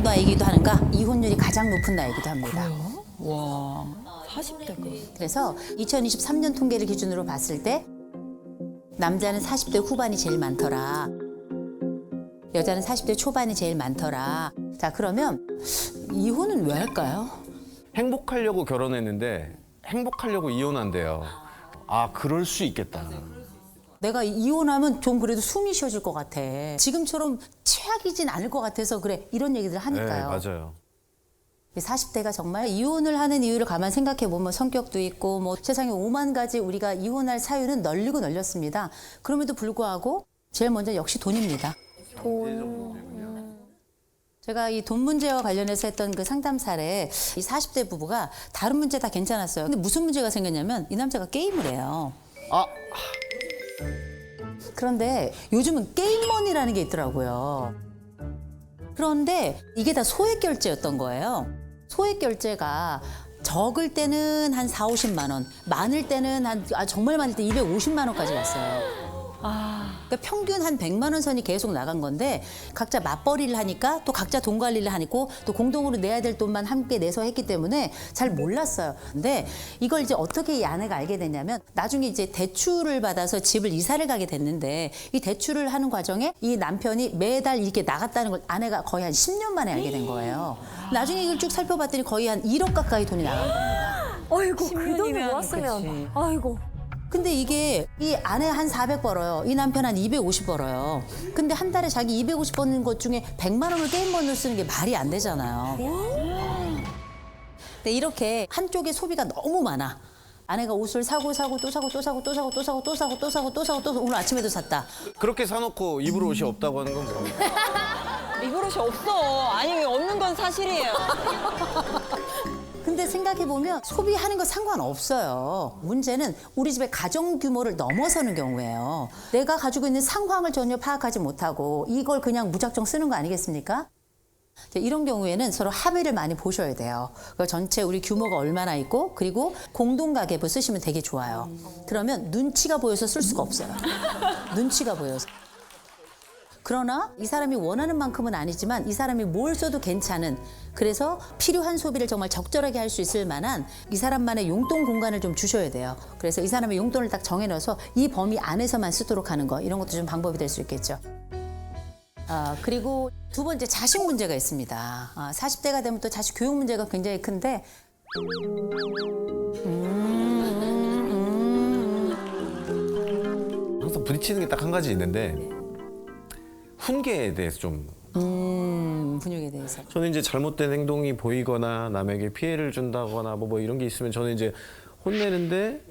나이기도 하는가 이혼율이 가장 높은 나이기도 합니다. 와, 40대가. 그래서 2023년 통계를 기준으로 봤을 때 남자는 40대 후반이 제일 많더라. 여자는 40대 초반이 제일 많더라. 자, 그러면 이혼은 왜 할까요? 행복하려고 결혼했는데 행복하려고 이혼한대요. 아, 그럴 수 있겠다. 내가 이혼하면 좀 그래도 숨이 쉬어질 것 같아. 지금처럼 최악이진 않을 것 같아서 그래. 이런 얘기들 하니까요. 네, 맞아요. 40대가 정말 이혼을 하는 이유를 가만 생각해 보면 성격도 있고 뭐 세상에 5만 가지 우리가 이혼할 사유는 널리고 널렸습니다. 그럼에도 불구하고 제일 먼저 역시 돈입니다. 제가 이 돈 문제와 관련해서 했던 그 상담 사례 이 40대 부부가 다른 문제 다 괜찮았어요. 근데 무슨 문제가 생겼냐면 이 남자가 게임을 해요. 아, 그런데 요즘은 게임머니라는 게 있더라고요. 그런데 이게 다 소액 결제였던 거예요. 소액 결제가 적을 때는 한 4, 50만 원, 많을 때는 정말 많을 때 250만 원까지 갔어요. 그러니까 평균 한 100만 원 선이 계속 나간 건데 각자 맞벌이를 하니까 또 각자 돈 관리를 하니까 또 공동으로 내야 될 돈만 함께 내서 했기 때문에 잘 몰랐어요. 근데 이걸 이제 어떻게 이 아내가 알게 됐냐면 나중에 이제 대출을 받아서 집을 이사를 가게 됐는데 이 대출을 하는 과정에 이 남편이 매달 이렇게 나갔다는 걸 아내가 거의 한 10년 만에 알게 된 거예요. 나중에 이걸 쭉 살펴봤더니 거의 한 1억 가까이 돈이 나간 겁니다. 아이고, 그 돈을 10년이면 모았으면. 그치. 아이고. 근데 이게 이 아내 한 400 벌어요. 이 남편 한 250 벌어요. 근데 한 달에 자기 250 버는 것 중에 100만 원을 게임머니로 쓰는 게 말이 안 되잖아요. 근데 이렇게 한쪽에 소비가 너무 많아. 아내가 옷을 사고 또 사고 또 사고 또 사고 또 사고 또 사고 또 사고 또 사고 또 오늘 아침에도 샀다. 그렇게 사놓고 입을 옷이 없다고 하는 건 뭡니까? 이버릇이 없어. 아니, 없는 건 사실이에요. 근데 생각해보면 소비하는 거 상관없어요. 문제는 우리 집의 가정 규모를 넘어서는 경우예요. 내가 가지고 있는 상황을 전혀 파악하지 못하고 이걸 그냥 무작정 쓰는 거 아니겠습니까? 이런 경우에는 서로 합의를 많이 보셔야 돼요. 전체 우리 규모가 얼마나 있고 그리고 공동가계부 쓰시면 되게 좋아요. 그러면 눈치가 보여서 쓸 수가 없어요. 눈치가 보여서. 그러나 이 사람이 원하는 만큼은 아니지만 이 사람이 뭘 써도 괜찮은 그래서 필요한 소비를 정말 적절하게 할 수 있을 만한 이 사람만의 용돈 공간을 좀 주셔야 돼요. 그래서 이 사람의 용돈을 딱 정해놔서 이 범위 안에서만 쓰도록 하는 거 이런 것도 좀 방법이 될 수 있겠죠. 그리고 두 번째 자식 문제가 있습니다. 40대가 되면 또 자식 교육 문제가 굉장히 큰데 항상 부딪히는 게 딱 한 가지 있는데 훈계에 대해서 좀 분유에 대해서. 저는 이제 잘못된 행동이 보이거나 남에게 피해를 준다거나 뭐 이런 게 있으면 저는 이제 혼내는데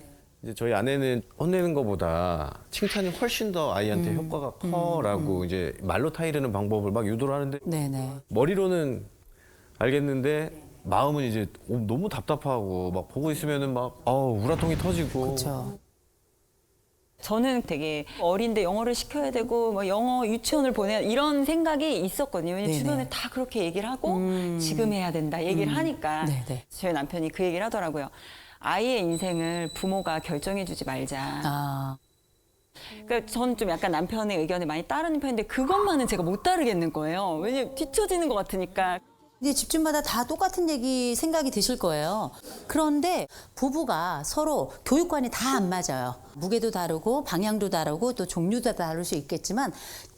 이제 저희 아내는 혼내는 것보다 칭찬이 훨씬 더 아이한테 효과가 커라고 이제 말로 타이르는 방법을 막 유도를 하는데 네네. 머리로는 알겠는데 마음은 이제 너무 답답하고 막 보고 있으면은 막 우라통이 터지고 그렇죠. 저는 되게 어린데 영어를 시켜야 되고 뭐 영어 유치원을 보내야 이런 생각이 있었거든요. 왜냐면 네네. 주변에 다 그렇게 얘기를 하고 지금 해야 된다 얘기를 하니까 네네. 저희 남편이 그 얘기를 하더라고요. 아이의 인생을 부모가 결정해주지 말자. 그러니까 저는 좀 약간 남편의 의견에 많이 따르는 편인데 그것만은 제가 못 따르겠는 거예요. 왜냐면 뒤처지는 것 같으니까. 이제 집집마다 다 똑같은 얘기 생각이 드실 거예요. 그런데 부부가 서로 교육관이 다 안 맞아요. 무게도 다르고 방향도 다르고 또 종류도 다를 수 있겠지만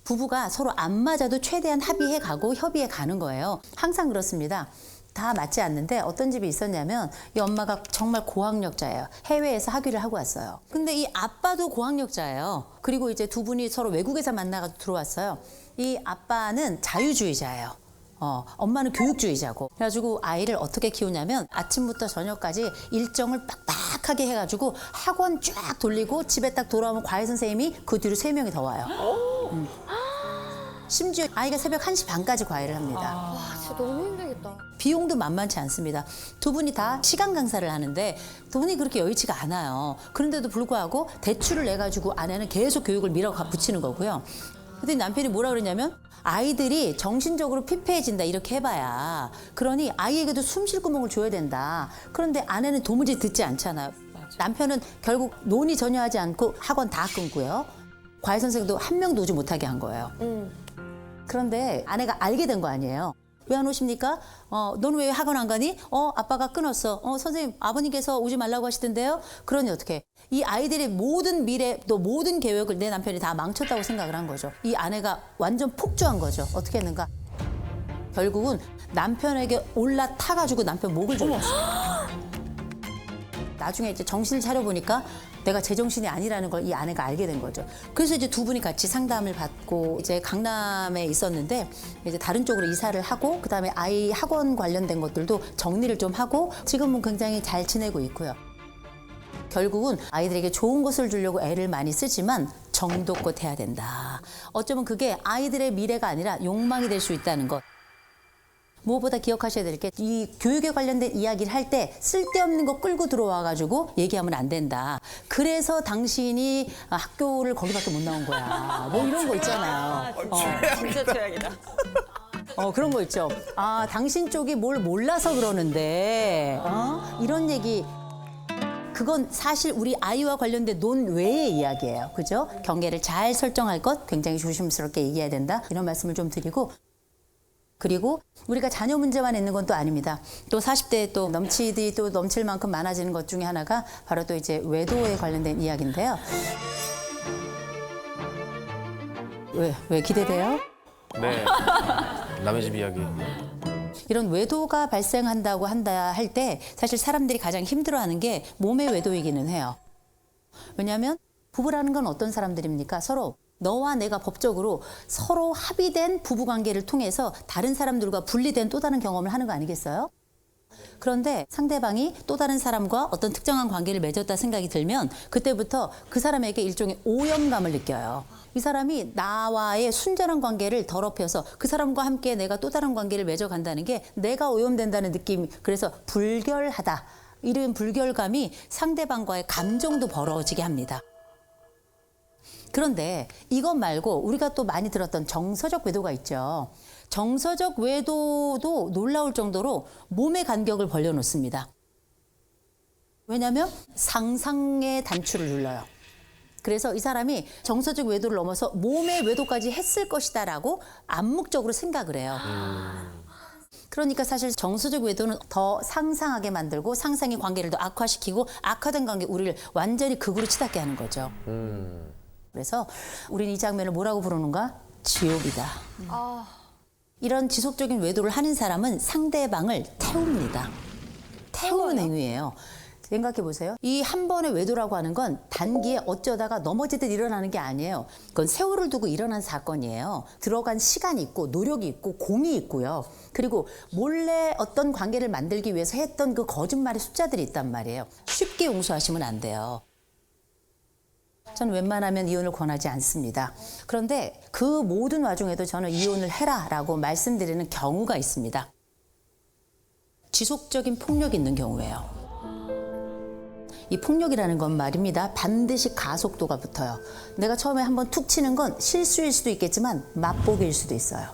부부가 서로 안 맞아도 최대한 합의해 가고 협의해 가는 거예요. 항상 그렇습니다. 다 맞지 않는데 어떤 집이 있었냐면 이 엄마가 정말 고학력자예요. 해외에서 학위를 하고 왔어요. 근데 이 아빠도 고학력자예요. 그리고 이제 두 분이 서로 외국에서 만나서 들어왔어요. 이 아빠는 자유주의자예요. 엄마는 교육주의자고. 그래가지고 아이를 어떻게 키우냐면 아침부터 저녁까지 일정을 빡빡하게 해가지고 학원 쫙 돌리고 집에 딱 돌아오면 과외 선생님이 그 뒤로 3명이 더 와요. 심지어 아이가 새벽 1시 반까지 과외를 합니다. 와, 진짜 너무 힘들겠다. 비용도 만만치 않습니다. 두 분이 다 시간 강사를 하는데 두 분이 그렇게 여의치가 않아요. 그런데도 불구하고 대출을 내가지고 아내는 계속 교육을 밀어붙이는 거고요. 근데 남편이 뭐라 그러냐면 아이들이 정신적으로 피폐해진다 이렇게 해봐야 그러니 아이에게도 숨 쉴 구멍을 줘야 된다. 그런데 아내는 도무지 듣지 않잖아요. 남편은 결국 논의 전혀 하지 않고 학원 다 끊고요. 과외 선생도 한 명도 오지 못하게 한 거예요. 그런데 아내가 알게 된 거 아니에요. 왜 안 오십니까? 너는 왜 학원 안 가니? 아빠가 끊었어. 선생님, 아버님께서 오지 말라고 하시던데요? 그러니 어떻게? 이 아이들의 모든 미래, 또 모든 계획을 내 남편이 다 망쳤다고 생각을 한 거죠. 이 아내가 완전 폭주한 거죠. 어떻게 했는가? 결국은 남편에게 올라타가지고 남편 목을 졸랐어요. 나중에 이제 정신을 차려보니까 내가 제정신이 아니라는 걸 이 아내가 알게 된 거죠. 그래서 이제 두 분이 같이 상담을 받고 이제 강남에 있었는데 이제 다른 쪽으로 이사를 하고 그다음에 아이 학원 관련된 것들도 정리를 좀 하고 지금은 굉장히 잘 지내고 있고요. 결국은 아이들에게 좋은 것을 주려고 애를 많이 쓰지만 정도껏 해야 된다. 어쩌면 그게 아이들의 미래가 아니라 욕망이 될 수 있다는 것. 무엇보다 기억하셔야 될 게 이 교육에 관련된 이야기를 할 때 쓸데없는 거 끌고 들어와가지고 얘기하면 안 된다. 그래서 당신이 학교를 거기밖에 못 나온 거야. 뭐 이런 거 있잖아요. 진짜 최악이다. 그런 거 있죠. 당신 쪽이 뭘 몰라서 그러는데 이런 얘기. 그건 사실 우리 아이와 관련된 논외의 이야기예요. 그죠? 경계를 잘 설정할 것 굉장히 조심스럽게 얘기해야 된다. 이런 말씀을 좀 드리고 그리고 우리가 자녀 문제만 있는 건 또 아닙니다. 또 40대에 또 넘치디 또 넘칠 만큼 많아지는 것 중에 하나가 바로 또 이제 외도에 관련된 이야기인데요. 왜 기대돼요? 네. 남의 집 이야기. 이런 외도가 발생한다고 한다 할 때 사실 사람들이 가장 힘들어하는 게 몸의 외도이기는 해요. 왜냐하면 부부라는 건 어떤 사람들입니까? 서로 너와 내가 법적으로 서로 합의된 부부관계를 통해서 다른 사람들과 분리된 또 다른 경험을 하는 거 아니겠어요? 그런데 상대방이 또 다른 사람과 어떤 특정한 관계를 맺었다 생각이 들면 그때부터 그 사람에게 일종의 오염감을 느껴요. 이 사람이 나와의 순전한 관계를 더럽혀서 그 사람과 함께 내가 또 다른 관계를 맺어간다는 게 내가 오염된다는 느낌. 그래서 불결하다. 이런 불결감이 상대방과의 감정도 벌어지게 합니다. 그런데 이것 말고 우리가 또 많이 들었던 정서적 외도가 있죠. 정서적 외도도 놀라울 정도로 몸의 간격을 벌려놓습니다. 왜냐하면 상상의 단추를 눌러요. 그래서 이 사람이 정서적 외도를 넘어서 몸의 외도까지 했을 것이다라고 암묵적으로 생각을 해요. 그러니까 사실 정서적 외도는 더 상상하게 만들고 상상의 관계를 더 악화시키고 악화된 관계 우리를 완전히 극으로 치닫게 하는 거죠. 그래서 우리는 이 장면을 뭐라고 부르는가? 지옥이다. 이런 지속적인 외도를 하는 사람은 상대방을 태웁니다. 태우는 행위예요. 생각해 보세요. 이 한 번의 외도라고 하는 건 단기에 어쩌다가 넘어지듯 일어나는 게 아니에요. 그건 세월을 두고 일어난 사건이에요. 들어간 시간이 있고 노력이 있고 공이 있고요. 그리고 몰래 어떤 관계를 만들기 위해서 했던 그 거짓말의 숫자들이 있단 말이에요. 쉽게 용서하시면 안 돼요. 저는 웬만하면 이혼을 권하지 않습니다. 그런데 그 모든 와중에도 저는 이혼을 해라라고 말씀드리는 경우가 있습니다. 지속적인 폭력이 있는 경우예요. 이 폭력이라는 건 말입니다. 반드시 가속도가 붙어요. 내가 처음에 한번 툭 치는 건 실수일 수도 있겠지만 맛보기일 수도 있어요.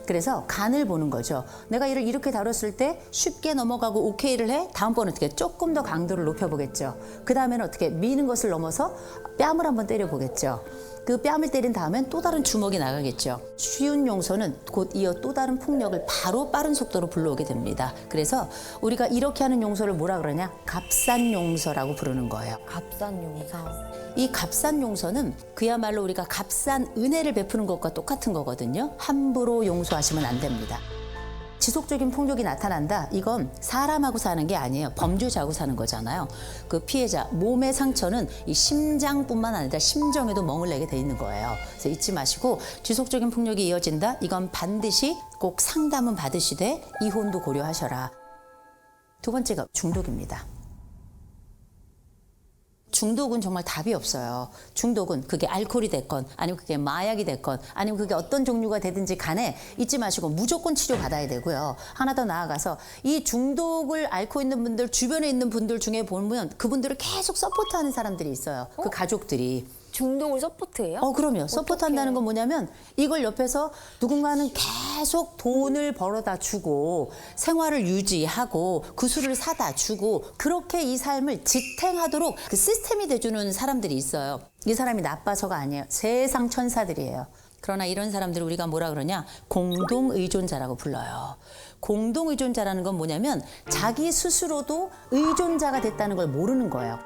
그래서 간을 보는 거죠. 내가 이를 이렇게 다뤘을 때 쉽게 넘어가고 오케이를 해? 다음번은 어떻게 조금 더 강도를 높여보겠죠. 그 다음에는 어떻게 미는 것을 넘어서 뺨을 한번 때려보겠죠. 그 뺨을 때린 다음엔 또 다른 주먹이 나가겠죠. 쉬운 용서는 곧 이어 또 다른 폭력을 바로 빠른 속도로 불러오게 됩니다. 그래서 우리가 이렇게 하는 용서를 뭐라 그러냐? 값싼 용서라고 부르는 거예요. 값싼 용서. 이 값싼 용서는 그야말로 우리가 값싼 은혜를 베푸는 것과 똑같은 거거든요. 함부로 용서하시면 안 됩니다. 지속적인 폭력이 나타난다. 이건 사람하고 사는 게 아니에요. 범죄자하고 사는 거잖아요. 그 피해자 몸의 상처는 이 심장뿐만 아니라 심정에도 멍을 내게 돼 있는 거예요. 그래서 잊지 마시고 지속적인 폭력이 이어진다. 이건 반드시 꼭 상담은 받으시되 이혼도 고려하셔라. 두 번째가 중독입니다. 중독은 정말 답이 없어요. 중독은 그게 알코올이 됐건 아니면 그게 마약이 됐건 아니면 그게 어떤 종류가 되든지 간에 잊지 마시고 무조건 치료받아야 되고요. 하나 더 나아가서 이 중독을 앓고 있는 분들 주변에 있는 분들 중에 보면 그분들을 계속 서포트하는 사람들이 있어요. 그 가족들이. 중독을 서포트해요? 그럼요. 서포트한다는 건 뭐냐면 이걸 옆에서 누군가는 계속 돈을 벌어다 주고 생활을 유지하고 그 술을 사다 주고 그렇게 이 삶을 지탱하도록 그 시스템이 돼주는 사람들이 있어요. 이 사람이 나빠서가 아니에요. 세상 천사들이에요. 그러나 이런 사람들을 우리가 뭐라 그러냐? 공동의존자라고 불러요. 공동의존자라는 건 뭐냐면 자기 스스로도 의존자가 됐다는 걸 모르는 거예요.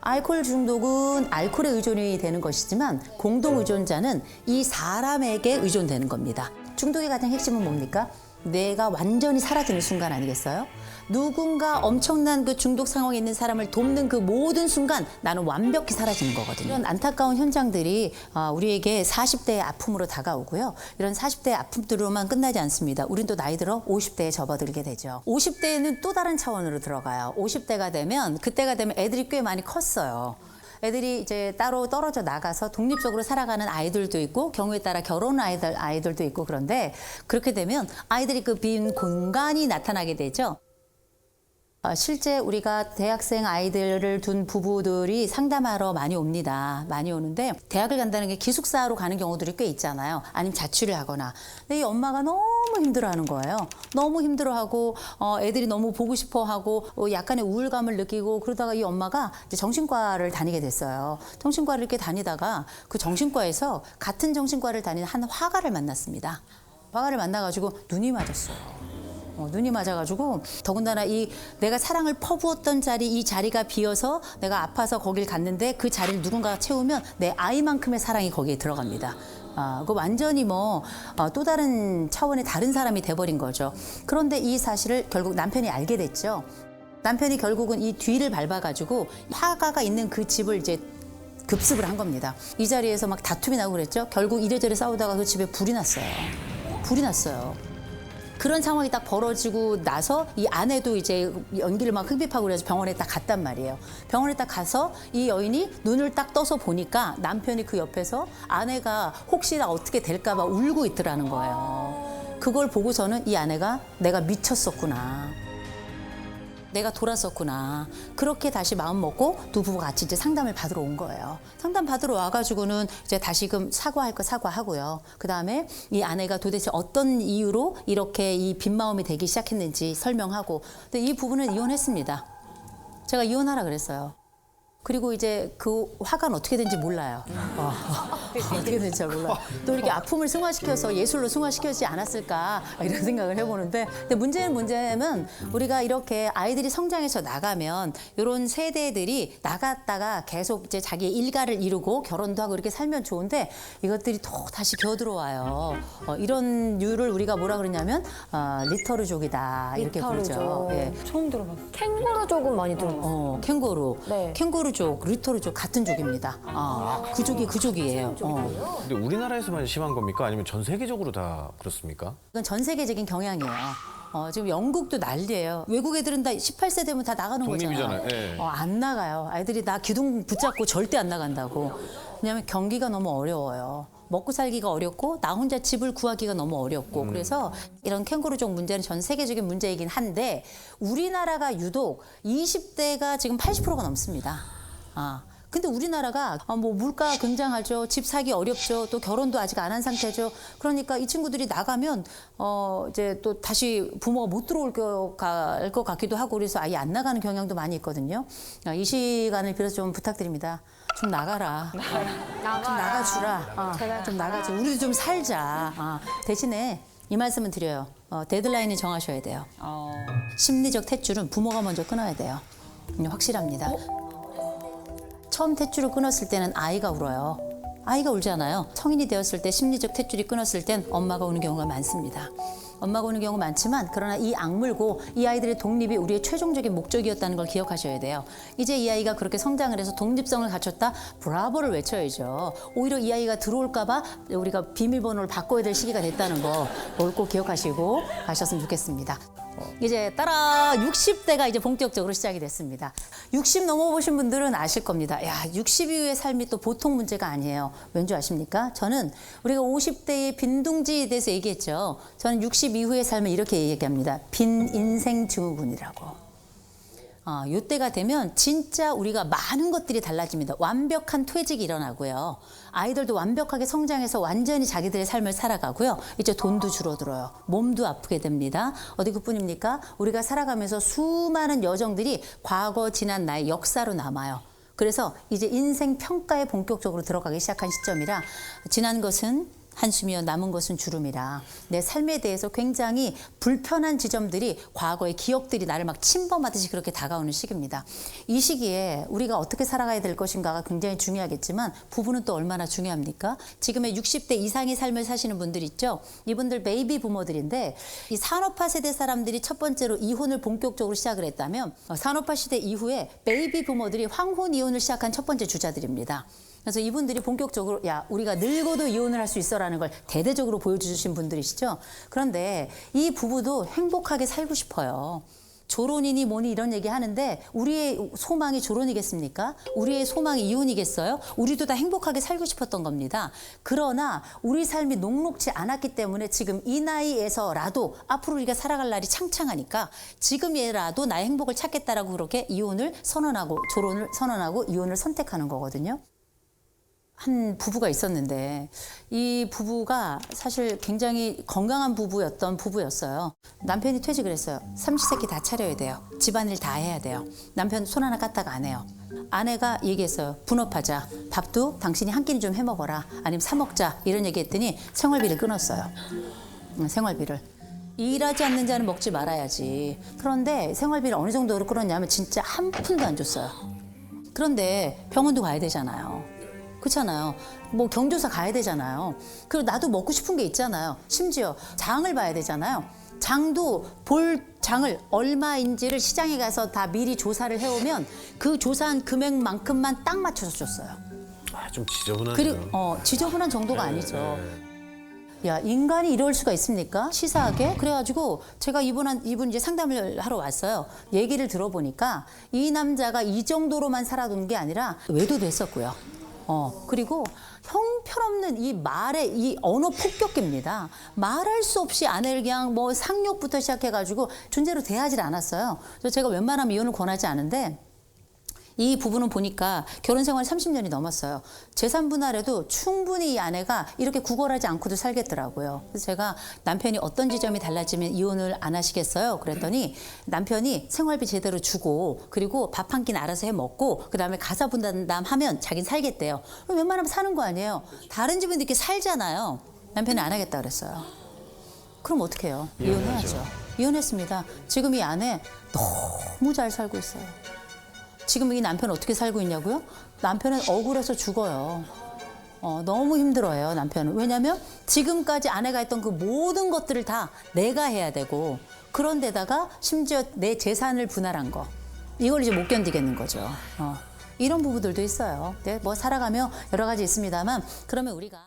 알코올 중독은 알코올에 의존이 되는 것이지만 공동의존자는 이 사람에게 의존되는 겁니다. 중독의 가장 핵심은 뭡니까? 뇌가 완전히 사라지는 순간 아니겠어요? 누군가 엄청난 그 중독 상황에 있는 사람을 돕는 그 모든 순간 나는 완벽히 사라지는 거거든요. 이런 안타까운 현장들이 우리에게 40대의 아픔으로 다가오고요. 이런 40대의 아픔들로만 끝나지 않습니다. 우린 또 나이 들어 50대에 접어들게 되죠. 50대에는 또 다른 차원으로 들어가요. 50대가 되면 그때가 되면 애들이 꽤 많이 컸어요. 애들이 이제 따로 떨어져 나가서 독립적으로 살아가는 아이들도 있고 경우에 따라 결혼 아이들도 있고 그런데 그렇게 되면 아이들이 그 빈 공간이 나타나게 되죠. 실제 우리가 대학생 아이들을 둔 부부들이 상담하러 많이 옵니다. 많이 오는데 대학을 간다는 게 기숙사로 가는 경우들이 꽤 있잖아요. 아니면 자취를 하거나. 근데 이 엄마가 너무 힘들어하는 거예요. 너무 힘들어하고 애들이 너무 보고 싶어하고 약간의 우울감을 느끼고 그러다가 이 엄마가 이제 정신과를 다니게 됐어요. 정신과를 이렇게 다니다가 그 정신과에서 같은 정신과를 다니는 한 화가를 만났습니다. 화가를 만나가지고 눈이 맞았어요. 눈이 맞아가지고 더군다나 이 내가 사랑을 퍼부었던 자리 이 자리가 비어서 내가 아파서 거길 갔는데 그 자리를 누군가가 채우면 내 아이만큼의 사랑이 거기에 들어갑니다. 그 완전히 또 다른 차원의 다른 사람이 돼버린 거죠. 그런데 이 사실을 결국 남편이 알게 됐죠. 남편이 결국은 이 뒤를 밟아가지고 화가가 있는 그 집을 이제 급습을 한 겁니다. 이 자리에서 막 다툼이 나고 그랬죠. 결국 이래저래 싸우다가 그 집에 불이 났어요. 불이 났어요. 그런 상황이 딱 벌어지고 나서 이 아내도 이제 연기를 막 흡입하고 그래서 병원에 딱 갔단 말이에요. 병원에 딱 가서 이 여인이 눈을 딱 떠서 보니까 남편이 그 옆에서 아내가 혹시나 어떻게 될까 봐 울고 있더라는 거예요. 그걸 보고서는 이 아내가 내가 미쳤었구나. 내가 돌았었구나. 그렇게 다시 마음 먹고 두 부부가 같이 이제 상담을 받으러 온 거예요. 상담 받으러 와가지고는 이제 다시금 사과할 거 사과하고요. 그 다음에 이 아내가 도대체 어떤 이유로 이렇게 이 빈 마음이 되기 시작했는지 설명하고. 근데 이 부부는 이혼했습니다. 제가 이혼하라 그랬어요. 그리고 이제 그 화가는 어떻게 된지 몰라요. 어떻게 된지 잘 몰라요. 또 이렇게 아픔을 승화시켜서 예술로 승화시켜지지 않았을까 이런 생각을 해보는데 근데 문제는 우리가 이렇게 아이들이 성장해서 나가면 이런 세대들이 나갔다가 계속 이제 자기의 일가를 이루고 결혼도 하고 이렇게 살면 좋은데 이것들이 또 다시 겨들어와요. 이런 류를 우리가 뭐라 그러냐면 리터루족이다 이렇게 부르죠. 예. 처음 들어봤어요. 캥거루족은 많이 들어봤어요. 캥거루. 네. 캥거루족, 리터루족 같은 족입니다. 그 족이에요. 근데 우리나라에서만 심한 겁니까? 아니면 전 세계적으로 다 그렇습니까? 이건 전 세계적인 경향이에요. 지금 영국도 난리예요. 외국 애들은 다 18세 되면 다 나가는 독립이잖아요. 거잖아요. 예. 안 나가요. 아이들이 나 기둥 붙잡고 절대 안 나간다고. 왜냐하면 경기가 너무 어려워요. 먹고 살기가 어렵고 나 혼자 집을 구하기가 너무 어렵고 그래서 이런 캥거루족 문제는 전 세계적인 문제이긴 한데 우리나라가 유독 20대가 지금 80%가 넘습니다. 근데 우리나라가 뭐 물가 굉장하죠. 집 사기 어렵죠. 또 결혼도 아직 안 한 상태죠. 그러니까 이 친구들이 나가면 이제 또 다시 부모가 못 들어올 것 같기도 하고 그래서 아예 안 나가는 경향도 많이 있거든요. 이 시간을 빌어서 좀 부탁드립니다. 좀 나가라. 좀 나가주라. 좀 나가줘. 우리도 좀 살자. 대신에 이 말씀은 드려요. 데드라인을 정하셔야 돼요. 심리적 탯줄은 부모가 먼저 끊어야 돼요. 확실합니다. 처음 탯줄을 끊었을 때는 아이가 울어요. 아이가 울잖아요. 성인이 되었을 때 심리적 탯줄이 끊었을 땐 엄마가 우는 경우가 많습니다. 엄마가 우는 경우 많지만 그러나 이 악물고 이 아이들의 독립이 우리의 최종적인 목적이었다는 걸 기억하셔야 돼요. 이제 이 아이가 그렇게 성장을 해서 독립성을 갖췄다 브라보를 외쳐야죠. 오히려 이 아이가 들어올까 봐 우리가 비밀번호를 바꿔야 될 시기가 됐다는 거 그걸 꼭 기억하시고 가셨으면 좋겠습니다. 이제 따라 60대가 이제 본격적으로 시작이 됐습니다. 60 넘어보신 분들은 아실 겁니다. 60 이후의 삶이 또 보통 문제가 아니에요. 왠지 아십니까? 저는 우리가 50대의 빈둥지에 대해서 얘기했죠. 저는 60 이후의 삶을 이렇게 얘기합니다. 빈 인생 증후군이라고. 이때가 되면 진짜 우리가 많은 것들이 달라집니다. 완벽한 퇴직이 일어나고요. 아이들도 완벽하게 성장해서 완전히 자기들의 삶을 살아가고요. 이제 돈도 줄어들어요. 몸도 아프게 됩니다. 어디 그뿐입니까? 우리가 살아가면서 수많은 여정들이 과거 지난 나의 역사로 남아요. 그래서 이제 인생 평가에 본격적으로 들어가기 시작한 시점이라 지난 것은 한숨이여 남은 것은 주름이라 내 삶에 대해서 굉장히 불편한 지점들이 과거의 기억들이 나를 막 침범하듯이 그렇게 다가오는 시기입니다. 이 시기에 우리가 어떻게 살아가야 될 것인가가 굉장히 중요하겠지만 부부는 또 얼마나 중요합니까? 지금의 60대 이상의 삶을 사시는 분들 있죠? 이분들 베이비 부모들인데 이 산업화 세대 사람들이 첫 번째로 이혼을 본격적으로 시작을 했다면 산업화 시대 이후에 베이비 부모들이 황혼 이혼을 시작한 첫 번째 주자들입니다. 그래서 이분들이 본격적으로 야 우리가 늙어도 이혼을 할 수 있어라는 걸 대대적으로 보여주신 분들이시죠. 그런데 이 부부도 행복하게 살고 싶어요. 조론이니 뭐니 이런 얘기 하는데 우리의 소망이 조론이겠습니까? 우리의 소망이 이혼이겠어요? 우리도 다 행복하게 살고 싶었던 겁니다. 그러나 우리 삶이 녹록지 않았기 때문에 지금 이 나이에서라도 앞으로 우리가 살아갈 날이 창창하니까 지금이라도 나의 행복을 찾겠다라고 그렇게 이혼을 선언하고 조론을 선언하고 이혼을 선택하는 거거든요. 한 부부가 있었는데 이 부부가 사실 굉장히 건강한 부부였던 부부였어요. 남편이 퇴직을 했어요. 삼시세끼 다 차려야 돼요. 집안일 다 해야 돼요. 남편 손 하나 까딱 안 해요. 아내가 얘기했어요. 분업하자. 밥도 당신이 한 끼는 좀 해먹어라. 아니면 사 먹자. 이런 얘기했더니 생활비를 끊었어요. 생활비를. 일하지 않는 자는 먹지 말아야지. 그런데 생활비를 어느 정도로 끊었냐면 진짜 한 푼도 안 줬어요. 그런데 병원도 가야 되잖아요. 그렇잖아요. 뭐 경조사 가야 되잖아요. 그리고 나도 먹고 싶은 게 있잖아요. 심지어 장을 봐야 되잖아요. 장도 볼 장을 얼마인지를 시장에 가서 다 미리 조사를 해오면 그 조사한 금액만큼만 딱 맞춰서 줬어요. 아, 좀 지저분하네요. 그리고 지저분한 정도가 아니죠. 야, 인간이 이럴 수가 있습니까? 치사하게? 그래가지고 제가 이분 이제 상담을 하러 왔어요. 얘기를 들어보니까 이 남자가 이 정도로만 살아둔 게 아니라 외도도 했었고요. 그리고 형편없는 이 말의 이 언어 폭격기입니다. 말할 수 없이 아내를 그냥 뭐 상욕부터 시작해가지고 존재로 대하지 않았어요. 그래서 제가 웬만하면 이혼을 권하지 않은데 이 부부는 보니까 결혼 생활 30년이 넘었어요. 재산 분할에도 충분히 이 아내가 이렇게 구걸하지 않고도 살겠더라고요. 그래서 제가 남편이 어떤 지점이 달라지면 이혼을 안 하시겠어요? 그랬더니 남편이 생활비 제대로 주고 그리고 밥 한 끼는 알아서 해 먹고 그다음에 가사 분담하면 자기는 살겠대요. 그럼 웬만하면 사는 거 아니에요. 다른 집은 이렇게 살잖아요. 남편이 안 하겠다 그랬어요. 그럼 어떻게 해요? 이혼해야죠. 이혼했습니다. 지금 이 아내 너무 잘 살고 있어요. 지금 이 남편 어떻게 살고 있냐고요? 남편은 억울해서 죽어요. 너무 힘들어요, 남편은. 왜냐면 지금까지 아내가 했던 그 모든 것들을 다 내가 해야 되고 그런데다가 심지어 내 재산을 분할한 거. 이걸 이제 못 견디겠는 거죠. 이런 부부들도 있어요. 네, 뭐 살아가며 여러 가지 있습니다만 그러면 우리가